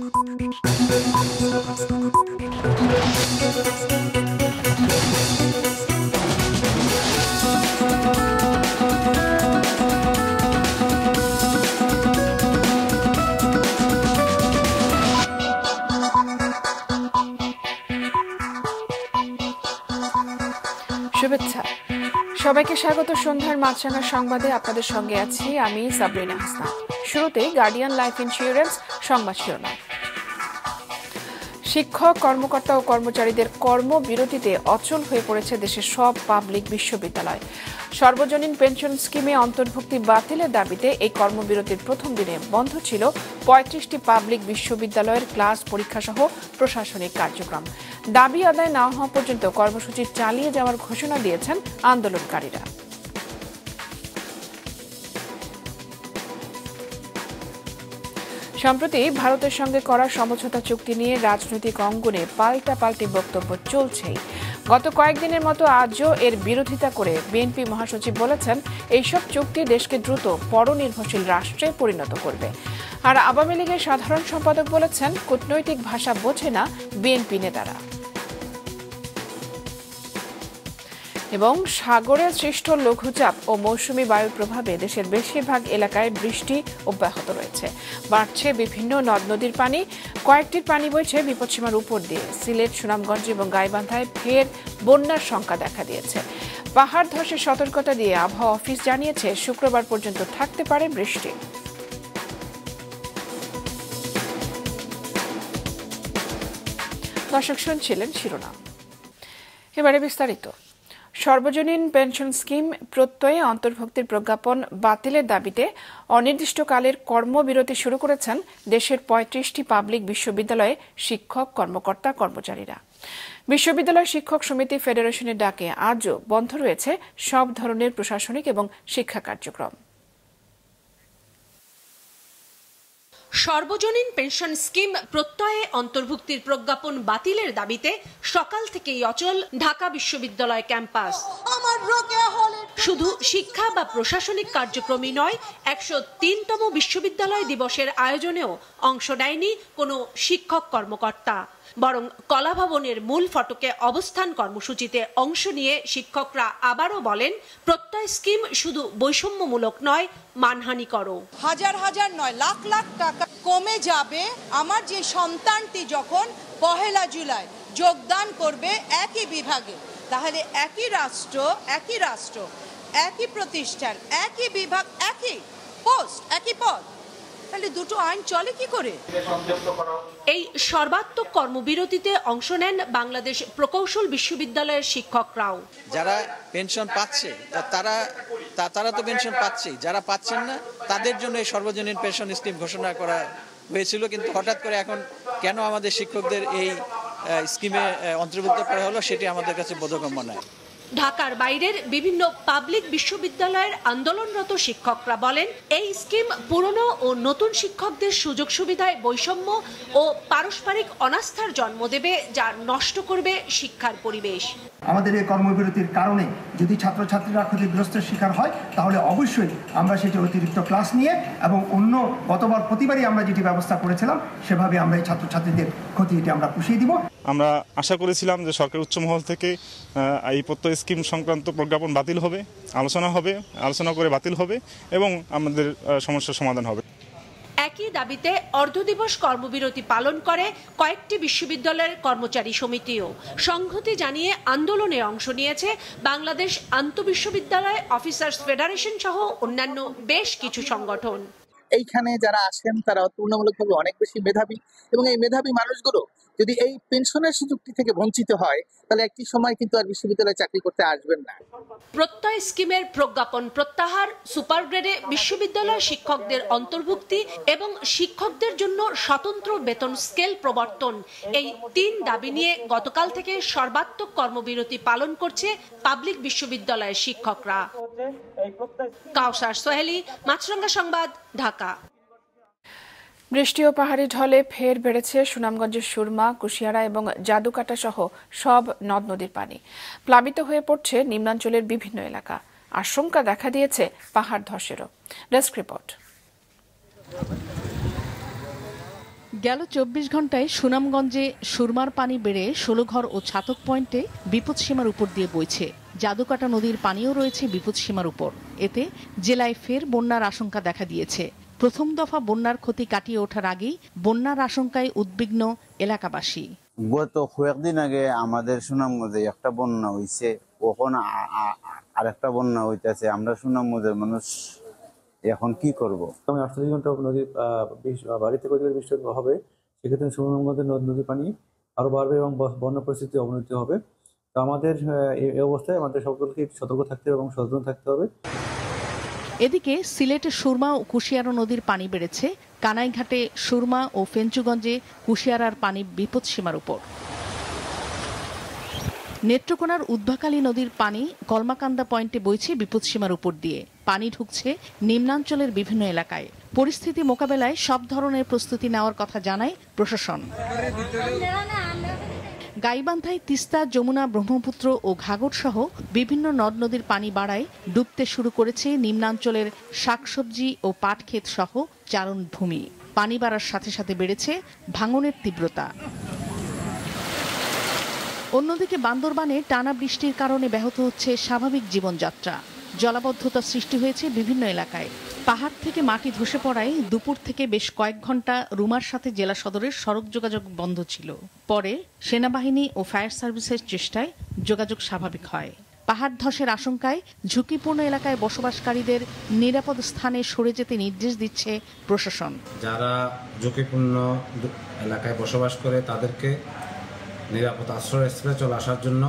শুভেচ্ছা সবাইকে স্বাগত সন্ধ্যার মাছরাঙা সংবাদে আপনাদের সঙ্গে আছি আমি সাবরিনা হাসনাত। শুরুতেই গার্ডিয়ান লাইফ ইন্স্যুরেন্স সংবাদ শিরোনাম। শিক্ষক কর্মকর্তা ও কর্মচারীদের কর্মবিরতিতে অচল হয়ে পড়েছে দেশের সব পাবলিক বিশ্ববিদ্যালয়। সর্বজনীন পেনশন স্কিমে অন্তর্ভুক্তি বাতিলের দাবিতে এই কর্মবিরতির প্রথম দিনে বন্ধ ছিল ৩৫টি পাবলিক বিশ্ববিদ্যালয়ের ক্লাস পরীক্ষা সহ প্রশাসনিক কার্যক্রম। দাবি আদায় না হওয়া পর্যন্ত কর্মসূচি চালিয়ে যাওয়ার ঘোষণা দিয়েছেন আন্দোলনকারীরা। সম্প্রতি ভারতের সঙ্গে করা সমঝোতা চুক্তি নিয়ে রাজনৈতিক অঙ্গনে পাল্টাপাল্টি বক্তব্য চলছেই। গত কয়েকদিনের মতো আজও এর বিরোধিতা করে বিএনপি মহাসচিব বলেছেন এইসব চুক্তি দেশকে দ্রুত পরনির্ভরশীল রাষ্ট্রে পরিণত করবে। আর আওয়ামী লীগের সাধারণ সম্পাদক বলেছেন কূটনৈতিক ভাষা বোঝে না বিএনপি নেতারা। এবং সাগরে সৃষ্ট লঘুচাপ ও মৌসুমী বায়ুর প্রভাবে দেশের বেশিরভাগ এলাকায় বৃষ্টি অব্যাহত রয়েছে। বাড়ছে বিভিন্ন নদ নদীর পানি, কয়েকটির পানি বইছে বিপদসীমার উপর দিয়ে। সিলেট, সুনামগঞ্জ এবং গাইবান্ধায় ফের বন্যার শঙ্কা দেখা দিয়েছে। পাহাড় ধসের সতর্কতা দিয়ে আবহাওয়া অফিস জানিয়েছে শুক্রবার পর্যন্ত থাকতে পারে বৃষ্টি। দর্শক শুনছিলেন শিরোনাম, এবারে বিস্তারিত। সর্বজনীন পেনশন স্কিম প্রত্যয়ে অন্তর্ভুক্তির প্রজ্ঞাপন বাতিলের দাবিতে অনির্দিষ্টকালের কর্মবিরতি শুরু করেছেন দেশের ৩৫টি পাবলিক বিশ্ববিদ্যালয়ে শিক্ষক কর্মকর্তা কর্মচারীরা। বিশ্ববিদ্যালয় শিক্ষক সমিতি ফেডারেশনের ডাকে আজও বন্ধ রয়েছে সব ধরনের প্রশাসনিক এবং শিক্ষা কার্যক্রম। সর্বজনীন পেনশন স্কিম প্রত্যয়ে অন্তর্ভুক্তির প্রজ্ঞাপন বাতিলের দাবিতে সকাল থেকেই অচল ঢাকা বিশ্ববিদ্যালয় ক্যাম্পাস। শুধু শিক্ষা বা প্রশাসনিক কার্যক্রমই নয়, ১০৩তম বিশ্ববিদ্যালয় দিবসের আয়োজনেও অংশ নেয়নি কোনো শিক্ষক কর্মকর্তা। বরং কলাভবনের মূল ফটকে অবস্থান কর্মসূচিতে অংশ নিয়ে শিক্ষকরা আবারও বলেন প্রত্যয় স্কিম শুধু বৈষম্যমূলক নয়, মানহানিকরও। হাজার হাজার নয়, লাখ লাখ টাকা কমে যাবে আমার যে সন্তানটি যখন ১ জুলাই যোগদান করবে একই বিভাগে। তাহলে একই রাষ্ট্র, একই প্রতিষ্ঠান, একই বিভাগ, একই পোস্ট, একই পদ, তাহলে দুটো আইন চলে কি করে? এই সর্বাত্মক কর্মবিরতিতে অংশ নেন বাংলাদেশ প্রকৌশল বিশ্ববিদ্যালয়ের শিক্ষকরাও। যারা পেনশন পাচ্ছে তারা তো পেনশন পাচ্ছেই, যারা পাচ্ছেন না তাদের জন্য এই সর্বজনীন পেনশন স্কিম ঘোষণা করা হয়েছিল। কিন্তু হঠাৎ করে এখন কেন আমাদের শিক্ষকদের এই স্কিমে অন্তর্ভুক্ত করা হলো সেটি আমাদের কাছে বোধগম্য নয়। ঢাকার বাইরের বিভিন্ন পাবলিক বিশ্ববিদ্যালয়ের আন্দোলনরত শিক্ষকরা বলেন এই স্কিম পুরনো ও নতুন শিক্ষকদের সুযোগ সুবিধায় বৈষম্য ও পারস্পরিক অনাস্থার জন্ম দেবে, যা নষ্ট করবে শিক্ষার পরিবেশ। আমাদের এই কর্মবিরতির কারণে যদি ছাত্রছাত্রীরা ক্ষতিগ্রস্তের শিকার হয় তাহলে অবশ্যই আমরা সেটি অতিরিক্ত ক্লাস নিয়ে এবং অন্য প্রতিবারই আমরা যেটি ব্যবস্থা করেছিলাম সেভাবে আমরা এই ছাত্রছাত্রীদের ক্ষতিটি আমরা পুষিয়ে দিব। আমরা আশা করেছিলাম যে সরকার উচ্চ মহল থেকে এই প্রত্যয় স্কিম সংক্রান্ত প্রজ্ঞাপন বাতিল হবে, আলোচনা করে বাতিল হবে এবং আমাদের সমস্যার সমাধান হবে। একই দাবিতে অর্ধদিবস কর্মবিরতি পালন করে কয়েকটি বিশ্ববিদ্যালয়ের কর্মচারী সমিতিও। সংহতি জানিয়ে আন্দোলনে অংশ নিয়েছে বাংলাদেশ আন্তঃবিশ্ববিদ্যালয় অফিসার্স ফেডারেশন সহ অন্যান্য বেশ কিছু সংগঠন। এইখানে যারা আসেন তারা তুলনামূলকভাবে অনেক বেশি মেধাবী এবং এই মেধাবী মানুষগুলো যদি এই পেনশনের সুযোগটি থেকে বঞ্চিত হয় তাহলে একটি সময় কিন্তু আর বিশ্ববিদ্যালয়ে চাকরি করতে আসবেন না। প্রত্যয় স্কিমের প্রজ্ঞাপন প্রত্যাহার, সুপার গ্রেডে বিশ্ববিদ্যালয় শিক্ষকদের অন্তর্ভুক্তি এবং শিক্ষকদের জন্য স্বতন্ত্র বেতন স্কেল প্রবর্তন, এই ৩ দাবি নিয়ে গতকাল থেকে সর্বাত্মক কর্মবিরতি পালন করছে পাবলিক বিশ্ববিদ্যালয়ের শিক্ষকরা। কাউসার সোহেলি, মাছরাঙা সংবাদ, ঢাকা। বৃষ্টি ও পাহাড়ি ঢলে ফের বেড়েছে সুনামগঞ্জের সুরমা, কুশিয়ারা এবং জাদুকাটা সহ সব নদ নদীর পানি। প্লাবিত হয়ে পড়ছে নিম্নাঞ্চলের বিভিন্ন এলাকা। আশঙ্কা দেখা দিয়েছে পাহাড় ধসেরও। Desk report. গেল ২৪ ঘন্টায় সুনামগঞ্জে সুরমার পানি বেড়ে ১৬ ঘর ও ছাতক পয়েন্টে বিপদসীমার উপর দিয়ে বইছে। জাদুকাটা নদীর পানিও রয়েছে বিপদসীমার উপর। এতে জেলায় ফের বন্যার আশঙ্কা দেখা দিয়েছে। প্রথম দফা বন্যার ক্ষতি কাটিয়ে ওঠার আগেই বন্যার আশঙ্কায় উদ্বিগ্ন এলাকাবাসী। গত কয়েকদিন আগে আমাদের সুনামগঞ্জে একটা বন্যা হয়েছে, কখন আরেকটা বন্যা হইতেছে। আমরা সুনামগঞ্জের মানুষ এখন কি করব? 48 ঘন্টা নদী বাড়ি থেকে বৃষ্টি হবে, সেক্ষেত্রে সুনামগঞ্জের নদী পানি আরো বাড়বে এবং বন্যা পরিস্থিতি অবনতি হবে। তো আমাদের এই অবস্থায় আমাদের সকলকে সতর্ক থাকতে হবে এবং সচেতন থাকতে হবে। এদিকে সিলেটে সুরমা ও কুশিয়ারা নদীর পানি বেড়েছে। কানাইঘাটে সুরমা ও ফেঞ্চুগঞ্জে কুশিয়ারার পানি বিপদসীমার উপর। নেত্রকোনার উদ্ভাকালী নদীর পানি কলমাকান্দা পয়েন্টে বইছে বিপদসীমার উপর দিয়ে। পানি ঢুকছে নিম্নাঞ্চলের বিভিন্ন এলাকায়। পরিস্থিতি মোকাবেলায় সব ধরনের প্রস্তুতি নেওয়ার কথা জানায় প্রশাসন। গাইবান্ধায় তিস্তা, যমুনা, ব্রহ্মপুত্র ও ঘাগর সহ বিভিন্ন নদ নদীর পানি বাড়ায় ডুবতে শুরু করেছে নিম্নাঞ্চলের শাকসবজি ও পাট ক্ষেত সহ চারণভূমি। পানি বাড়ার সাথে সাথে বেড়েছে ভাঙনের তীব্রতা। অন্যদিকে বান্দরবানে টানা বৃষ্টির কারণে ব্যাহত হচ্ছে স্বাভাবিক জীবনযাত্রা। জলাবদ্ধতা সৃষ্টি হয়েছে বিভিন্ন এলাকায়। পাহাড় থেকে মাটি ধসে পড়ায় দুপুর থেকে বেশ কয়েক ঘন্টা রুমার সাথে জেলা সদরের সড়ক যোগাযোগ বন্ধ ছিল। পরে সেনাবাহিনী ও ফায়ার সার্ভিসের চেষ্টায় যোগাযোগ স্বাভাবিক হয়। পাহাড় ধসের আশঙ্কায় ঝুঁকিপূর্ণ এলাকায় বসবাসকারীদের নিরাপদ স্থানে সরে যেতে নির্দেশ দিচ্ছে প্রশাসন। যারা ঝুঁকিপূর্ণ এলাকায় বসবাস করে তাদেরকে নিরাপদ আশ্রয়স্থলে চলে আসার জন্য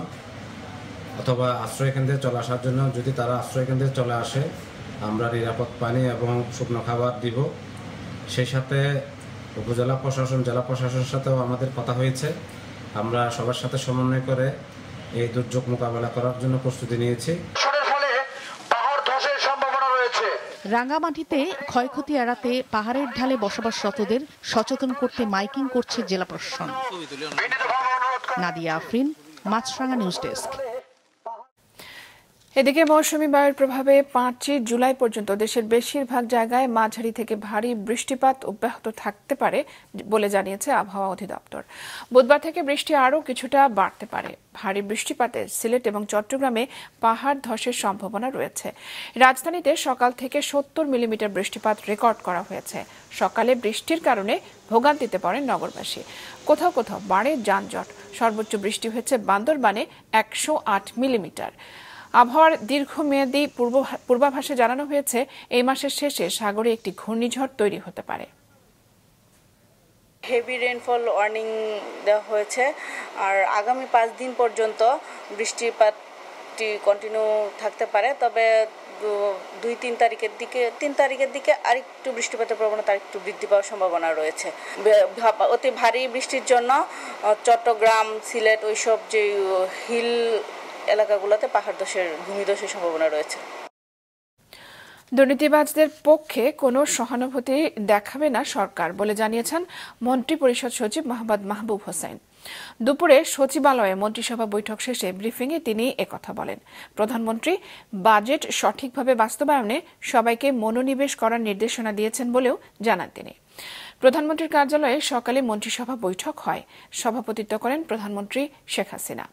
অথবা আশ্রয়কেন্দ্রে চলে আসার জন্য, যদি তারা আশ্রয়কেন্দ্রে চলে আসে আমরা নিরাপদ পানি এবং শুকনো খাবার দিব। সেই সাথে উপজেলা প্রশাসন, জেলা প্রশাসনের সাথেও আমাদের কথা হয়েছে। আমরা সবার সাথে সমন্বয় করে এই দুর্যোগ মোকাবেলা করার জন্য প্রস্তুতি নিয়েছি। রাঙ্গামাটিতে ক্ষয়ক্ষতি এড়াতে পাহাড়ের ঢালে বসবাসরতদের সচেতন করতে মাইকিং করছে জেলা প্রশাসন। নাদিয়া আফরিন, মাছরাঙা নিউজ ডেস্ক। এদিকে মৌসুমী বায়ুর প্রভাবে ৫ জুলাই পর্যন্ত দেশের বেশিরভাগ জায়গায় মাঝারি থেকে ভারী বৃষ্টিপাত অব্যাহত থাকতে পারে বলে জানিয়েছে আবহাওয়া অধিদপ্তর। বুধবার থেকে বৃষ্টি আরও কিছুটা বাড়তে পারে। ভারী বৃষ্টিপাতে সিলেট এবং চট্টগ্রামে পাহাড় ধসের সম্ভাবনা রয়েছে। রাজধানীতে সকাল থেকে ৭০ মিলিমিটার বৃষ্টিপাত রেকর্ড করা হয়েছে। সকালে বৃষ্টির কারণে ভোগান্তিতে পড়েন নগরবাসী। কোথাও কোথাও বাড়ে যানজট। সর্বোচ্চ বৃষ্টি হয়েছে বান্দরবানে ১০৮ মিলিমিটার। আবহাওয়ার দীর্ঘমেয়াদী পূর্বাভাসে জানানো হয়েছে এই মাসের শেষে সাগরে একটি ঘূর্ণিঝড় তৈরি হতে পারে। হেভি রেইনফল ওয়ার্নিং দেওয়া হয়েছে, আর আগামী ৫ দিন পর্যন্ত বৃষ্টিপাতটি কন্টিনিউ থাকতে পারে। তবে ২-৩ তারিখের দিকে আরেকটু বৃষ্টিপাতের প্রবণতা আরেকটু বৃদ্ধি পাওয়ার সম্ভাবনা রয়েছে। অতি ভারী বৃষ্টির জন্য চট্টগ্রাম, সিলেট ওইসব যে হিল এলাকাগুলোতে পাহাড় ধসের, ভূমিধসের সম্ভাবনা রয়েছে। দুর্নীতিবাজদের পক্ষে কোনো সহানুভূতি দেখাবে না সরকার বলে জানিয়েছেন মন্ত্রিপরিষদ সচিব মোহাম্মদ মাহবুব হোসেন। দুপুরে সচিবালয়ে মন্ত্রিসভা বৈঠক শেষে ব্রিফিংয়ে তিনি একথা বলেন। প্রধানমন্ত্রী বাজেট সঠিকভাবে বাস্তবায়নে সবাইকে মনোনিবেশ করার নির্দেশনা দিয়েছেন বলেও জানান তিনি। প্রধানমন্ত্রীর কার্যালয়ে সকালে মন্ত্রিসভা বৈঠক হয়। সভাপতিত্ব করেন প্রধানমন্ত্রী শেখ হাসিনা।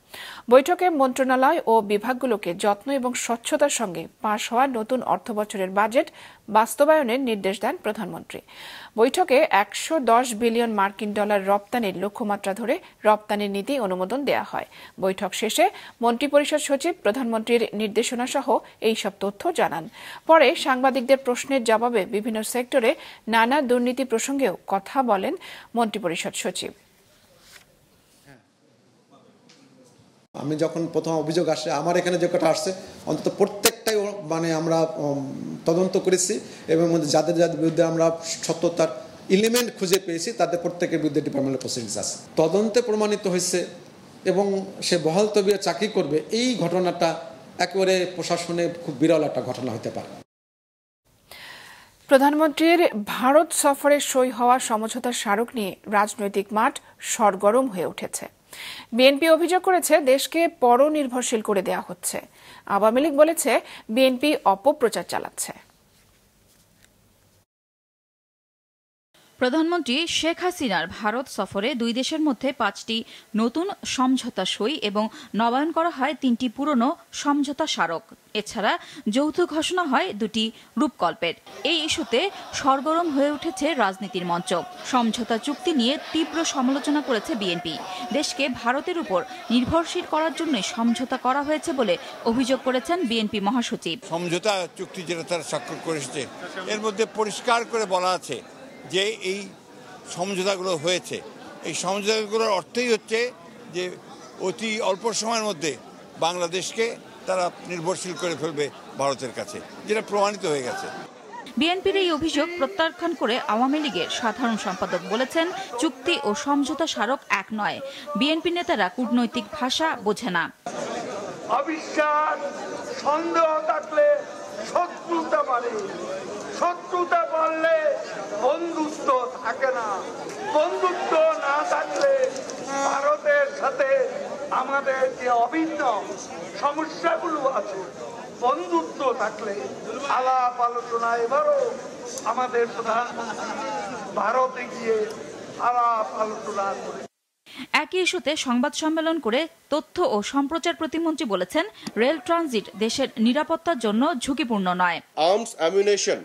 বৈঠকে মন্ত্রণালয় ও বিভাগগুলোকে যত্ন এবং স্বচ্ছতার সঙ্গে পাশ হওয়া নতুন অর্থবছরের বাজেট বাস্তবায়নের নির্দেশ দেন প্রধানমন্ত্রী। বৈঠকে ১১০ বিলিয়ন মার্কিন ডলার রপ্তানির লক্ষ্যমাত্রা ধরে রপ্তানির নীতি অনুমোদন দেওয়া হয়। বৈঠক শেষে মন্ত্রিপরিষদ সচিব প্রধানমন্ত্রীর নির্দেশনা সহ এইসব তথ্য জানান। পরে সাংবাদিকদের প্রশ্নের জবাবে বিভিন্ন সেক্টরে নানা দুর্নীতি প্রসঙ্গেও কথা বলেন মন্ত্রিপরিষদ সচিব। আমি যখন প্রথম অভিযোগ আসে, আমার এখানে যে কথা আসছে, অন্তত প্রত্যেকটাই মানে আমরা তদন্ত করেছি এবং যাদের যাদের বিরুদ্ধে আমরা সত্যতার এলিমেন্ট খুঁজে পেয়েছি তাদের প্রত্যেকের বিরুদ্ধে ডিপার্টমেন্টাল প্রসিডিংস আছে। তদন্তে প্রমাণিত হয়েছে এবং সে বহাল তবিয়ত চাকরি করবে, এই ঘটনাটা একেবারে প্রশাসনে খুব বিরল একটা ঘটনা হতে পারে। প্রধানমন্ত্রীর ভারত সফরে সই হওয়া সমঝোতা স্মারক নিয়ে রাজনৈতিক মাঠ সরগরম হয়ে উঠেছে। বিএনপি অভিযোগ করেছে দেশকে পরনির্ভরশীল করে দেয়া হচ্ছে। আওয়ামী লীগ বলেছে বিএনপি অপপ্রচার চালাচ্ছে। প্রধানমন্ত্রী শেখ হাসিনার ভারত সফরে দুই দেশের মধ্যে 5টি নতুন সমঝোতা সই এবং নবায়ন করা হয় 3টি পুরনো সমঝোতা স্মারক। এছাড়া যৌথ ঘোষণা হয় 2টি রূপকল্পের। এই ইস্যুতে সরগরম হয়ে উঠেছে রাজনীতির মঞ্চ। সমঝোতা চুক্তি নিয়ে তীব্র সমালোচনা করেছে বিএনপি। দেশকে ভারতের উপর নির্ভরশীল করার জন্য সমঝোতা করা হয়েছে বলে অভিযোগ করেছেন বিএনপি মহাসচিব। সমঝোতা চুক্তি যেটা তারা স্বাক্ষর করেছে এর মধ্যে পরিষ্কার করে বলা আছে যে এই সমঝোতাগুলো হয়েছে, এই সমঝোতাগুলোর অর্থই হচ্ছে যে অতি অল্প সময়ের মধ্যে বাংলাদেশকে তারা নির্ভরশীল করে ফেলবে ভারতের কাছে, যেটা প্রমাণিত হয়ে গেছে। বিএনপির এই অভিযোগ প্রত্যাখ্যান করে আওয়ামী লীগের সাধারণ সম্পাদক বলেছেন, চুক্তি ও সমঝোতা স্মারক এক নয়। বিএনপি নেতারা কূটনৈতিক ভাষা বোঝে না। অবিশ্বাস, সন্দেহ থাকলে শত্রুতা বাড়ে, শত্রুতা বাড়লে বন্ধুত্ব থাকে না, বন্ধুত্ব না থাকলে ভারতের সাথে আমাদের যে অভিন্ন সমস্যাগুলো আছে, বন্ধুত্ব থাকলে আলাপ আলোচনা। এবারও আমাদের প্রধানমন্ত্রী ভারতে গিয়ে আলাপ আলোচনা করে। একই ইস্যুতে সংবাদ সম্মেলন করে তথ্য ও সম্প্রচার প্রতিমন্ত্রী বলেছেন, রেল ট্রানজিট দেশের নিরাপত্তার জন্য ঝুঁকিপূর্ণ নয়। আর্মস, অ্যামিউনিশন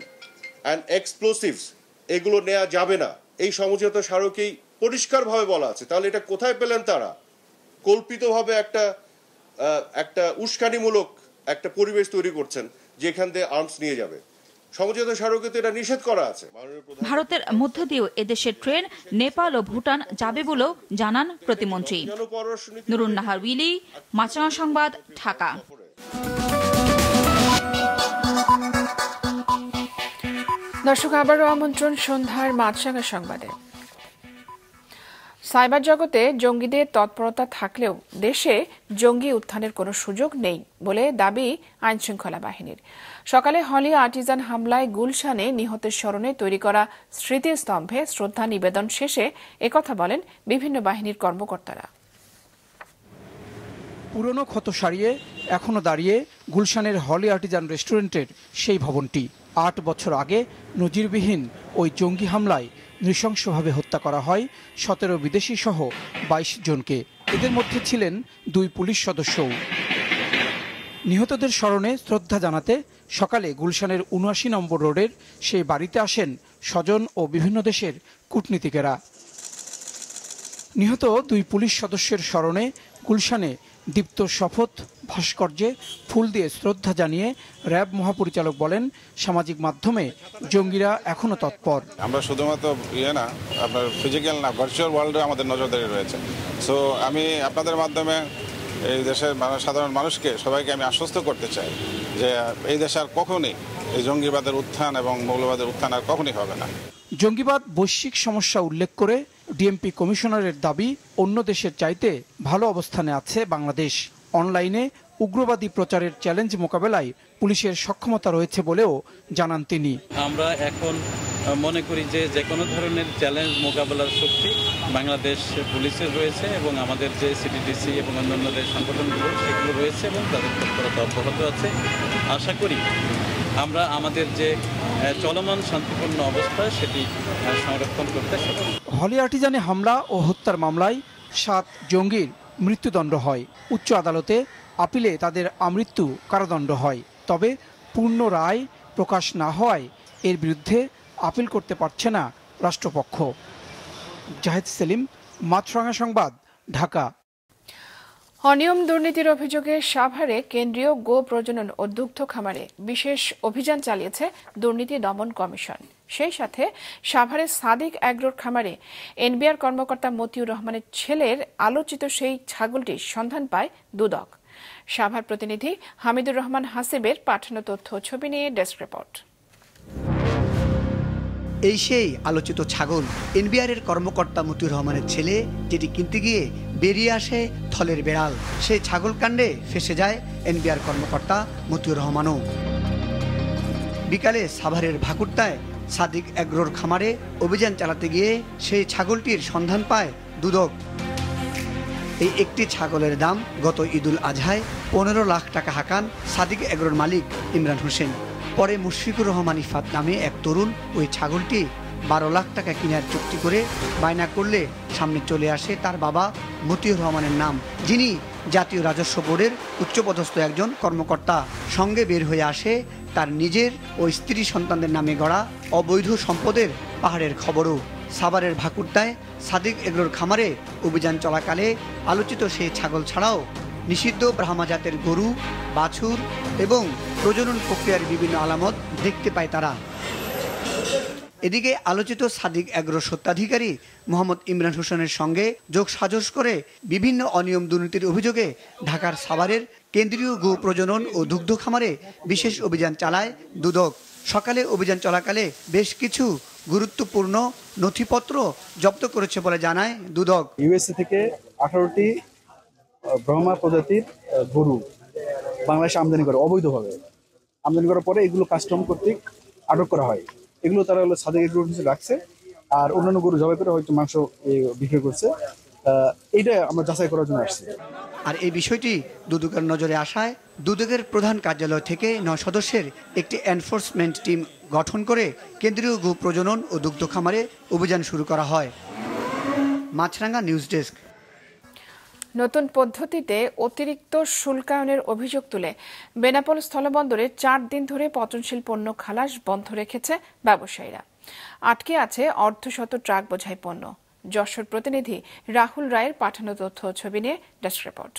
অ্যান্ড এক্সপ্লোসিভস এগুলো নেওয়া যাবে না, এই সমঝোতা স্মারকেই পরিষ্কারভাবে বলা আছে। তাহলে এটা কোথায় পেলেন তারা? কল্পিতভাবে একটা উস্কানিমূলক একটা পরিবেশ তৈরি করছেন যেখান থেকে আর্মস নিয়ে যাবে। সমঝোতা স্মারকে তো এটা নিষেধ করা আছে। ভারতের মধ্য দিয়েও এদেশের ট্রেন নেপাল ও ভুটান যাবে বলেও জানান প্রতিমন্ত্রী। নুরুন নাহার উইলি, মাছরাঙা সংবাদ, ঢাকা। দর্শক, আবারও আমন্ত্রণ সন্ধ্যার মাছরাঙা সংবাদে। সাইবার জগতে জঙ্গিদের তৎপরতা থাকলেও দেশে জঙ্গি উত্থানের কোনো সুযোগ নেই বলে দাবি আইনশৃঙ্খলা বাহিনীর। সকালে হলি আর্টিজান হামলায় গুলশানে নিহতের স্মরণে তৈরি করা স্মৃতিস্তম্ভে শ্রদ্ধা নিবেদন শেষে একথা বলেন বিভিন্ন বাহিনীর কর্মকর্তারা। পুরনো ক্ষত সারিয়ে এখনো দাঁড়িয়ে গুলশানের হলি আর্টিজান রেস্টুরেন্টের সেই ভবনটি। 8 বছর আগে নজিরবিহীন ওই জঙ্গি হামলায় নৃশংসভাবে হত্যা করা হয় 17 বিদেশি সহ 22 জনকে। এদের মধ্যে ছিলেন 2 পুলিশ সদস্যও। নিহতদের স্মরণে শ্রদ্ধা জানাতে সকালে গুলশানের ৭৯ নম্বর রোডের সেই বাড়িতে আসেন স্বজন ও বিভিন্ন দেশের কূটনীতিকেরা। নিহত 2 পুলিশ সদস্যের স্মরণে গুলশানে দীপ্ত শপথ ভাস্কর্যে ফুল দিয়ে শ্রদ্ধা জানিয়ে র্যাব মহাপরিচালক বলেন, সামাজিক মাধ্যমে জঙ্গিরা এখনো তৎপর। আমরা শুধুমাত্র না, আপনার ফিজিক্যাল না, ভার্চুয়াল ওয়ার্ল্ডে আমাদের নজরদারি রয়েছে। সো আমি আপনাদের মাধ্যমে এই দেশের সাধারণ মানুষকে সবাইকে আমি আশ্বস্ত করতে চাই যে এই দেশে আর কখনই এই জঙ্গিবাদের উত্থান এবং মৌলবাদের উত্থান আর কখনই হবে না। জঙ্গিবাদ বৈশ্বিক সমস্যা উল্লেখ করে ডিএমপি কমিশনারের দাবি, অন্য দেশের চাইতে ভালো অবস্থানে আছে বাংলাদেশ। অনলাইনে উগ্রবাদী প্রচারের চ্যালেঞ্জ মোকাবেলায় পুলিশের সক্ষমতা রয়েছে বলেও জানান তিনি। আমরা এখন মনে করি যে কোনো ধরনের চ্যালেঞ্জ মোকাবেলার শক্তি বাংলাদেশ পুলিশের রয়েছে এবং আমাদের যে সিটিডিসি এবং অন্যান্য সংগঠনগুলো সেগুলো রয়েছে এবং তাদের তৎপরতা অব্যাহত আছে। আশা করি আমরা আমাদের যে চলমান শান্তিপূর্ণ অবস্থা সেটি সংরক্ষণ করতে সক্ষম। হলি আর্টিজানে হামলা ও হত্যার মামলায় 7 জঙ্গির মৃত্যুদণ্ড হয়। উচ্চ আদালতে আপিলে তাদের আমৃত্যু কারাদণ্ড হয়। তবে পূর্ণ রায় প্রকাশ না হওয়ায় এর বিরুদ্ধে আপিল করতে পারছে না রাষ্ট্রপক্ষ। জাহেদ সেলিম, মাছরাঙা সংবাদ, ঢাকা। অনিয়ম দুর্নীতির অভিযোগে সাভারে কেন্দ্রীয় গো প্রজনন ও দুগ্ধ খামারে বিশেষ অভিযান চালিয়েছে দুর্নীতি দমন কমিশন। সেই সাথে সাভারের সাদিক অ্যাগ্রোর খামারে এনবিআর কর্মকর্তা মতিউর রহমানের ছেলের আলোচিত সেই ছাগলটির সন্ধান পায় দুদক। সাভার প্রতিনিধি হামিদুর রহমান হাসিবের পাঠানো তথ্য ছবি নিয়ে ডেস্ক রিপোর্ট। এই সেই আলোচিত ছাগল এনবিআরের কর্মকর্তা মতিউর রহমানের ছেলে, যেটি কিনতে গিয়ে বেরিয়ে আসে থলের বেড়াল। সেই ছাগল কাণ্ডে ফেঁসে যায় এনবিআর কর্মকর্তা মতিউর রহমানও। বিকালে সাভারের ভাকুরতায় সাদিক অ্যাগ্রোর খামারে অভিযান চালাতে গিয়ে সেই ছাগলটির সন্ধান পায় দুদক। এই একটি ছাগলের দাম গত ঈদুল আজহায় 15 লাখ টাকা হাঁকান সাদিক অ্যাগ্রোর মালিক ইমরান হোসেন। পরে মুশফিকুর রহমান ইফাত নামে এক তরুণ ওই ছাগলটি 12 লাখ টাকা কেনার চুক্তি করে বায়না করলে সামনে চলে আসে তার বাবা মতিউর রহমানের নাম, যিনি জাতীয় রাজস্ব বোর্ডের উচ্চপদস্থ একজন কর্মকর্তা। সঙ্গে বের হয়ে আসে তার নিজের ও স্ত্রী সন্তানদের নামে গড়া অবৈধ সম্পদের পাহাড়ের খবরও। সাভারের ভাকুরটায় সাদিক এগ্রোর খামারে অভিযান চলাকালে আলোচিত সেই ছাগল ছাড়াও নিষিদ্ধ ব্রাহ্মা জাতের গরু, বাছুর এবং প্রজনন প্রক্রিয়ার বিভিন্ন আলামত দেখতে পায় তারা। এদিকে আলোচিত সাদিক এগ্রোর স্বত্বাধিকারী মোহাম্মদ ইমরান হোসেনের সঙ্গে যোগসাজশ করে বিভিন্ন অনিয়ম দুর্নীতির অভিযোগে ঢাকার সাভারের কেন্দ্রীয় গো প্রজনন ও দুগ্ধ খামারে বিশেষ অভিযান চালায় দুদক। সকালে অভিযান চলাকালে বেশ কিছু গুরুত্বপূর্ণ নথিপত্র জব্দ করেছে বলে জানায় দুদক। ইউএসএ থেকে 18টি ব্রাহ্মা প্রজাতির গরু বাংলাদেশে আমদানি করে অবৈধভাবে। আমদানি করার পরে এগুলো কাস্টম কর্তৃক আটক করা হয়। এগুলো তারা হলো সাদেক এগ্রো রাখছে, আর অন্যান্য গরু জবাই করে হয়তো মাংস বিক্রি করছে। এইটা আমরা যাচাই করার জন্য আসছি। আর এই বিষয়টি দুদকের নজরে আসায় দুদকের প্রধান কার্যালয় থেকে 9 সদস্যের একটি এনফোর্সমেন্ট টিম গঠন করে কেন্দ্রীয় গো প্রজনন ও দুগ্ধ খামারে অভিযান শুরু করা হয়। মাছরাঙ্গা নিউজ ডেস্ক। নতুন পদ্ধতিতে অতিরিক্ত শুল্কায়নের অভিযোগ তুলে বেনাপোল স্থলবন্দরে 4 দিন ধরে পচনশীল পণ্য খালাস বন্ধ রেখেছে ব্যবসায়ীরা। আটকে আছে অর্ধশত ট্রাক বোঝাই পণ্য। যশোর প্রতিনিধি রাহুল রায়ের পাঠানো তথ্য ছবি নিয়ে ডেস্ক রিপোর্ট।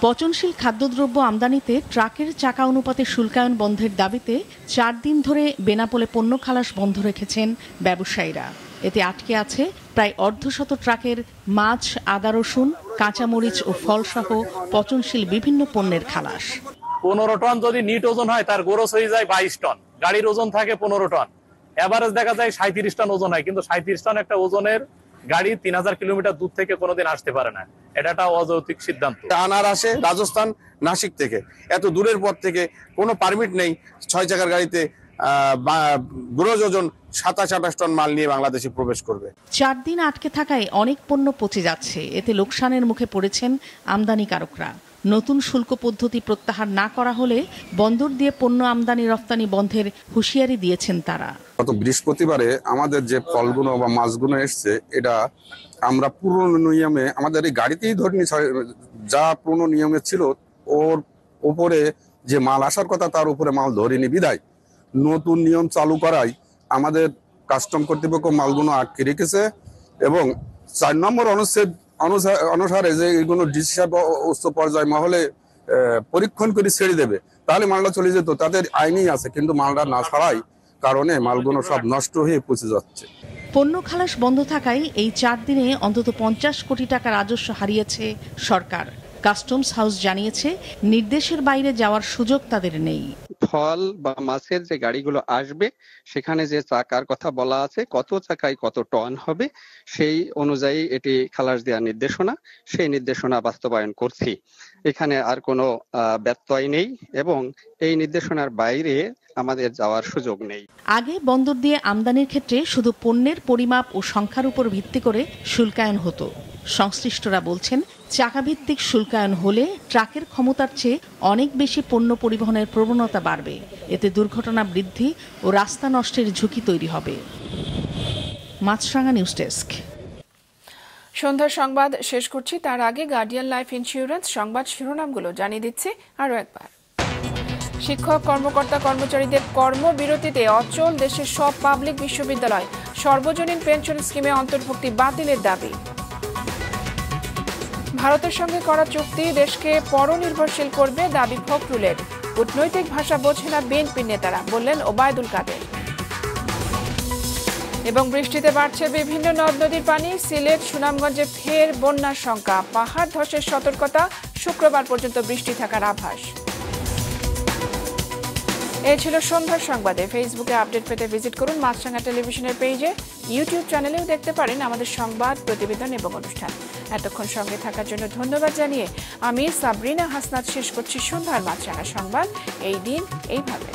পচনশীল খাদ্যদ্রব্য আমদানিতে ট্রাকের চাকা অনুপাতে শুল্কায়ন বন্ধের দাবিতে 4 দিন ধরে বেনাপোলে পণ্য খালাস বন্ধ রেখেছেন ব্যবসায়ীরা। এতে আটকে আছে প্রায় অর্ধশত ট্রাকের মাছ, আদা, রসুন, কাঁচামরিচ ও ফলসহ পচনশীল বিভিন্ন পণ্যের খালাস। 15 টন যদি নিট ওজন হয় তার গোরস হয়ে যায় 22 টন। গাড়ির ওজন থাকে 15 টন, এভারেজ দেখা যায় 37 টন ওজন হয়। কিন্তু 37 টন একটা ওজনের গাড়ি 3000 কিলোমিটার দূর থেকে কোনোদিন আসতে পারে না। এটা একটা অযৌক্তিক সিদ্ধান্ত। আনার আসে রাজস্থান, নাসিক থেকে, এত দূরের পর থেকে কোনো পারমিট নেই। 6 চাকার গাড়িতে গ্রোজ ওজন 27-28 টন মাল নিয়ে বাংলাদেশে প্রবেশ করবে। 4 দিন আটকে থাকায় অনেক পণ্য পচে যাচ্ছে। এতে লোকসানের মুখে পড়েছেন আমদানিকারকরা। নতুন শুল্ক পদ্ধতি প্রত্যাহার না করা হলে বন্দর দিয়ে পণ্য আমদানি রপ্তানি বন্ধের হুঁশিয়ারি দিয়েছেন তারা। গত বৃহস্পতিবারে আমাদের যে ফলগুলো বা মাছগুলো এসছে, এটা আমরা পুরনো নিয়মে আমাদের এই গাড়িতেই ধরিনি, যা পুরনো নিয়মে ছিল ওর উপরে যে মাল আসার কথা তার উপরে মাল ধরিনি বিদায় নতুন নিয়ম চালু করায় আমাদের কাস্টম কর্তৃপক্ষ মালগুলো আটকে রেখেছে। এবং 4 নম্বর অনুচ্ছেদ অনুসারে যে এগুলো ডিসি সাহেব উচ্চ পর্যায় মহলে পরীক্ষণ করে ছেড়ে দেবে, তাহলে মালটা চলে যেত। তাদের আইনই আছে, কিন্তু মালটা না ছাড়াই কারণে মালগুলো সব নষ্ট হয়ে পচে যাচ্ছে। পণ্য খালাস বন্ধ থাকায় এই 4 দিনে অন্তত 50 কোটি টাকা রাজস্ব হারিয়েছে সরকার। কাস্টমস হাউস জানিয়েছে নির্দেশের বাইরে যাওয়ার সুযোগ তাদের নেই। ফল বা মাছের যে গাড়িগুলো আসবে সেখানে যে চাকার কথা বলা আছে, কত চাকায় কত টন হবে, সেই অনুযায়ী এটি খালাস দেওয়ার নির্দেশনা, সেই নির্দেশনা বাস্তবায়ন করছি। এখানে আর কোনো ব্যত্যয় নেই এবং এই নির্দেশনার বাইরে আমাদের যাওয়ার সুযোগ নেই। আগে বন্দর দিয়ে আমদানির ক্ষেত্রে শুধু পণ্যের পরিমাপ ও সংখ্যার উপর ভিত্তি করে শুল্কায়ন হতো। সংশ্লিষ্টরা বলছেন চাকাভিত্তিক শুল্কায়ন হলে ট্রাকের ক্ষমতার চেয়ে অনেক বেশি পণ্য পরিবহনের প্রবণতা বাড়বে। এতে দুর্ঘটনা বৃদ্ধি ও রাস্তা নষ্টের ঝুঁকি তৈরি হবে। মাছরাঙ্গা নিউজ ডেস্ক। সন্ধ্যার সংবাদ শেষ করছি, তার আগে গার্ডিয়ান লাইফ ইন্স্যুরেন্স সংবাদ শিরোনামগুলো জানিয়ে দিচ্ছি আরও একবার। শিক্ষক, কর্মকর্তা, কর্মচারীদের কর্মবিরতিতে অচল দেশের সব পাবলিক বিশ্ববিদ্যালয়। সর্বজনীন পেনশন স্কিমে অন্তর্ভুক্তি বাতিলের দাবি। ভারতের সঙ্গে করা চুক্তি দেশকে পরনির্ভরশীল করবে, দাবি ফখরুলের। কূটনৈতিক ভাষা বোঝে না বিএনপির নেতারা, বললেন ওবায়দুল কাদের। এবং বৃষ্টিতে বাড়ছে বিভিন্ন নদ নদীর পানি। সিলেট, সুনামগঞ্জে ফের বন্যার শঙ্কা। পাহাড় ধসের সতর্কতা, শুক্রবার পর্যন্ত বৃষ্টি থাকার আভাস। এই ছিল সন্ধ্যার সংবাদে। ফেসবুকে আপডেট পেতে ভিজিট করুন মাছরাঙ্গা টেলিভিশনের পেজে। ইউটিউব চ্যানেলেও দেখতে পারেন আমাদের সংবাদ, প্রতিবেদন এবং অনুষ্ঠান। এতক্ষণ সঙ্গে থাকার জন্য ধন্যবাদ জানিয়ে আমি সাবরিনা হাসনাত শেষ করছি সন্ধ্যার মাছরাঙ্গা সংবাদ। এই দিন এইভাবে।